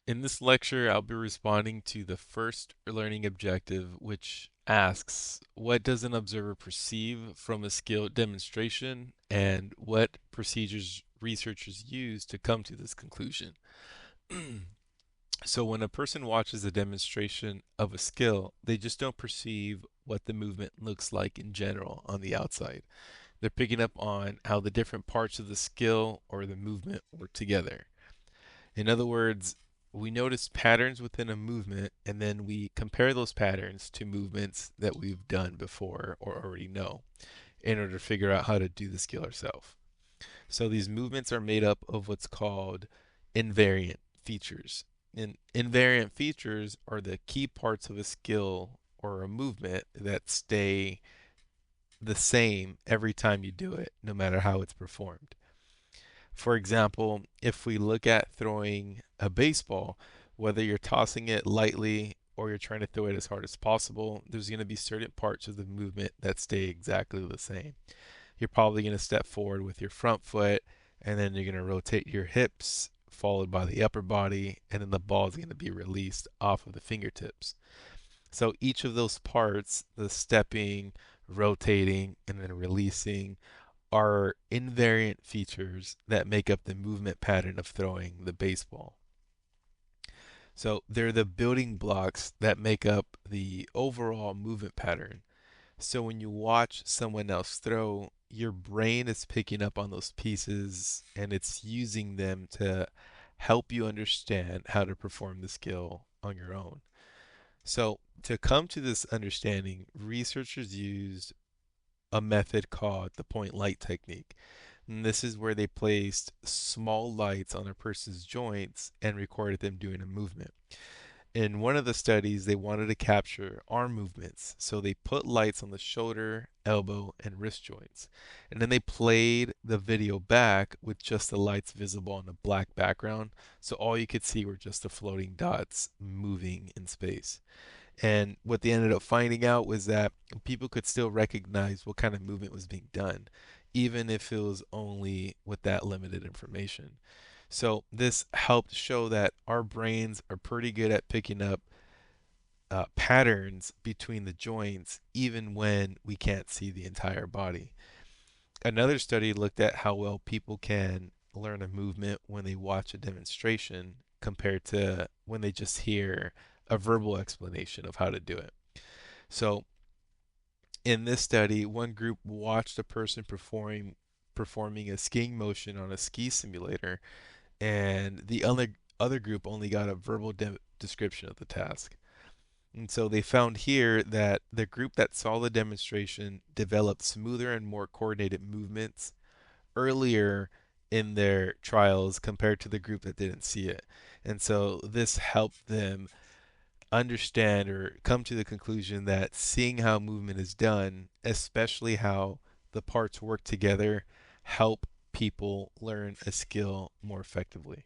In this lecture, I'll be responding to the first learning objective, which asks, what does an observer perceive from a skill demonstration, and what procedures researchers use to come to this conclusion? So when a person watches a demonstration of a skill, they just don't perceive what the movement looks like in general on the outside. They're picking up on how the different parts of the skill or the movement work together. In other words, we notice patterns within a movement and then we compare those patterns to movements that we've done before or already know in order to figure out how to do the skill ourselves. So these movements are made up of what's called invariant features. And invariant features are the key parts of a skill or a movement that stay the same every time you do it, no matter how it's performed. For example, if we look at throwing a baseball, whether you're tossing it lightly or you're trying to throw it as hard as possible, there's going to be certain parts of the movement that stay exactly the same. You're probably going to step forward with your front foot, and then you're going to rotate your hips, followed by the upper body, and then the ball is going to be released off of the fingertips. So each of those parts, the stepping, rotating, and then releasing, are invariant features that make up the movement pattern of throwing the baseball. So they're the building blocks that make up the overall movement pattern. So when you watch someone else throw, your brain is picking up on those pieces and it's using them to help you understand how to perform the skill on your own. So to come to this understanding, researchers used a method called the point light technique. And this is where they placed small lights on a person's joints and recorded them doing a movement. In one of the studies, they wanted to capture arm movements, so they put lights on the shoulder, elbow, and wrist joints. And then they played the video back with just the lights visible on a black background, so all you could see were just the floating dots moving in space. And what they ended up finding out was that people could still recognize what kind of movement was being done, even if it was only with that limited information. So this helped show that our brains are pretty good at picking up patterns between the joints, even when we can't see the entire body. Another study looked at how well people can learn a movement when they watch a demonstration compared to when they just hear a verbal explanation of how to do it. So, in this study, one group watched a person performing a skiing motion on a ski simulator, and the other group only got a verbal description of the task. And so they found here that the group that saw the demonstration developed smoother and more coordinated movements earlier in their trials compared to the group that didn't see it. And so this helped them understand or come to the conclusion that seeing how movement is done, especially how the parts work together, help people learn a skill more effectively.